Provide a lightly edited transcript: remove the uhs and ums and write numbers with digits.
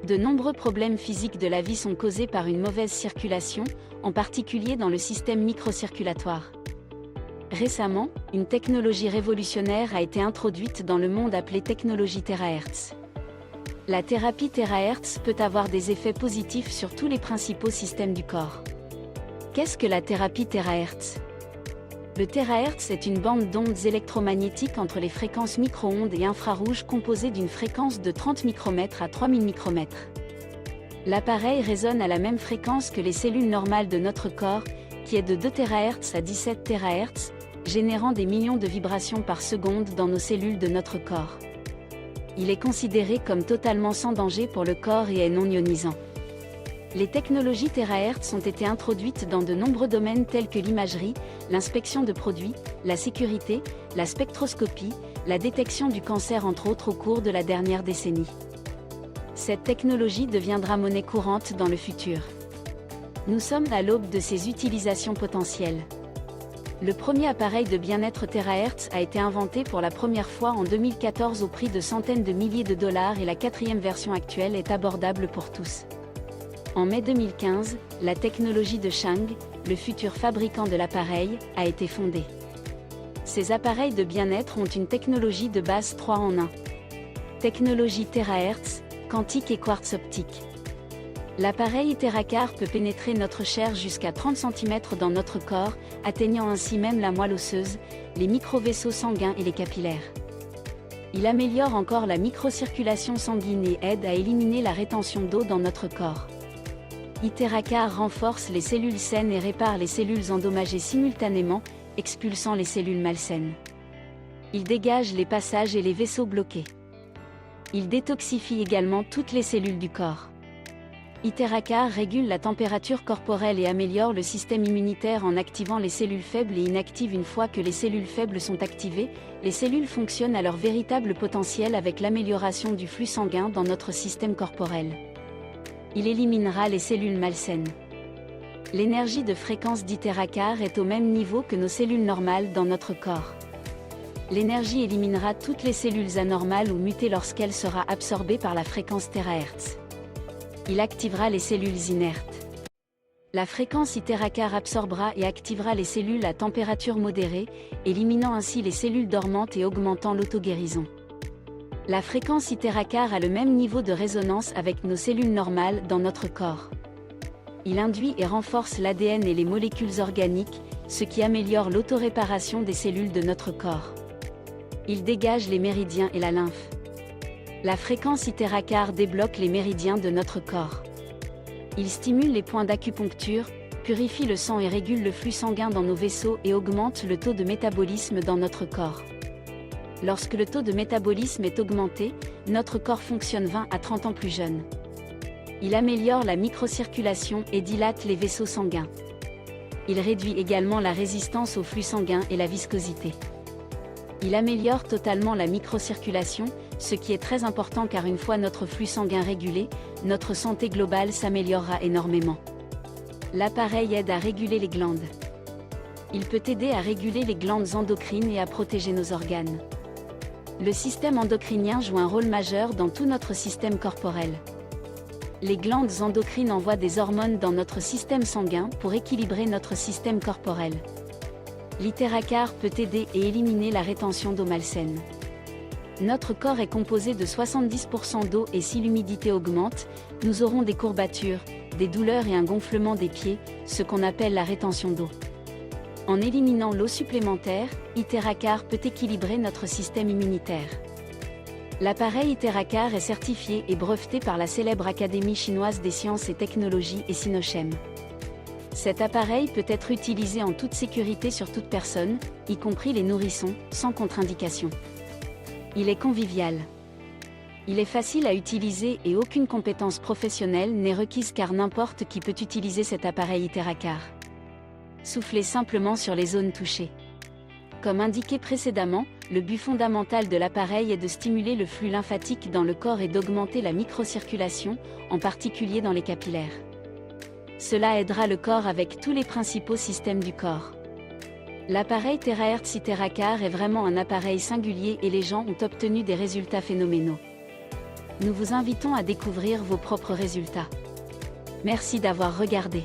De nombreux problèmes physiques de la vie sont causés par une mauvaise circulation, en particulier dans le système microcirculatoire. Récemment, une technologie révolutionnaire a été introduite dans le monde appelée technologie TeraHertz. La thérapie TeraHertz peut avoir des effets positifs sur tous les principaux systèmes du corps. Qu'est-ce que la thérapie TeraHertz ? Le TeraHertz est une bande d'ondes électromagnétiques entre les fréquences micro-ondes et infrarouges composée d'une fréquence de 30 micromètres à 3000 micromètres. L'appareil résonne à la même fréquence que les cellules normales de notre corps, qui est de 2 THz à 17 THz, générant des millions de vibrations par seconde dans nos cellules de notre corps. Il est considéré comme totalement sans danger pour le corps et est non ionisant. Les technologies TeraHertz ont été introduites dans de nombreux domaines tels que l'imagerie, l'inspection de produits, la sécurité, la spectroscopie, la détection du cancer entre autres au cours de la dernière décennie. Cette technologie deviendra monnaie courante dans le futur. Nous sommes à l'aube de ses utilisations potentielles. Le premier appareil de bien-être TeraHertz a été inventé pour la première fois en 2014 au prix de centaines de milliers de dollars et la 4e version actuelle est abordable pour tous. En mai 2015, la technologie de Chang, le futur fabricant de l'appareil, a été fondée. Ces appareils de bien-être ont une technologie de base 3 en 1. Technologie TeraHertz, quantique et quartz optique. L'appareil TeraCar peut pénétrer notre chair jusqu'à 30 cm dans notre corps, atteignant ainsi même la moelle osseuse, les microvaisseaux sanguins et les capillaires. Il améliore encore la microcirculation sanguine et aide à éliminer la rétention d'eau dans notre corps. TeraCar renforce les cellules saines et répare les cellules endommagées simultanément, expulsant les cellules malsaines. Il dégage les passages et les vaisseaux bloqués. Il détoxifie également toutes les cellules du corps. TeraCar régule la température corporelle et améliore le système immunitaire en activant les cellules faibles et inactive une fois que les cellules faibles sont activées, les cellules fonctionnent à leur véritable potentiel avec l'amélioration du flux sanguin dans notre système corporel. Il éliminera les cellules malsaines. L'énergie de fréquence TeraCar est au même niveau que nos cellules normales dans notre corps. L'énergie éliminera toutes les cellules anormales ou mutées lorsqu'elle sera absorbée par la fréquence TeraHertz. Il activera les cellules inertes. La fréquence TeraCar absorbera et activera les cellules à température modérée, éliminant ainsi les cellules dormantes et augmentant l'auto-guérison. La fréquence TeraCar a le même niveau de résonance avec nos cellules normales dans notre corps. Il induit et renforce l'ADN et les molécules organiques, ce qui améliore l'autoréparation des cellules de notre corps. Il dégage les méridiens et la lymphe. La fréquence TeraCar débloque les méridiens de notre corps. Il stimule les points d'acupuncture, purifie le sang et régule le flux sanguin dans nos vaisseaux et augmente le taux de métabolisme dans notre corps. Lorsque le taux de métabolisme est augmenté, notre corps fonctionne 20 à 30 ans plus jeune. Il améliore la microcirculation et dilate les vaisseaux sanguins. Il réduit également la résistance au flux sanguin et la viscosité. Il améliore totalement la microcirculation, ce qui est très important car une fois notre flux sanguin régulé, notre santé globale s'améliorera énormément. L'appareil aide à réguler les glandes. Il peut aider à réguler les glandes endocrines et à protéger nos organes. Le système endocrinien joue un rôle majeur dans tout notre système corporel. Les glandes endocrines envoient des hormones dans notre système sanguin pour équilibrer notre système corporel. TeraCar peut aider et éliminer la rétention d'eau malsaine. Notre corps est composé de 70% d'eau et si l'humidité augmente, nous aurons des courbatures, des douleurs et un gonflement des pieds, ce qu'on appelle la rétention d'eau. En éliminant l'eau supplémentaire, TeraCar peut équilibrer notre système immunitaire. L'appareil TeraCar est certifié et breveté par la célèbre Académie chinoise des sciences et technologies et Sinochem. Cet appareil peut être utilisé en toute sécurité sur toute personne, y compris les nourrissons, sans contre-indication. Il est convivial. Il est facile à utiliser et aucune compétence professionnelle n'est requise car n'importe qui peut utiliser cet appareil TeraCar. Soufflez simplement sur les zones touchées. Comme indiqué précédemment, le but fondamental de l'appareil est de stimuler le flux lymphatique dans le corps et d'augmenter la microcirculation, en particulier dans les capillaires. Cela aidera le corps avec tous les principaux systèmes du corps. L'appareil TeraHertz TeraCar est vraiment un appareil singulier et les gens ont obtenu des résultats phénoménaux. Nous vous invitons à découvrir vos propres résultats. Merci d'avoir regardé.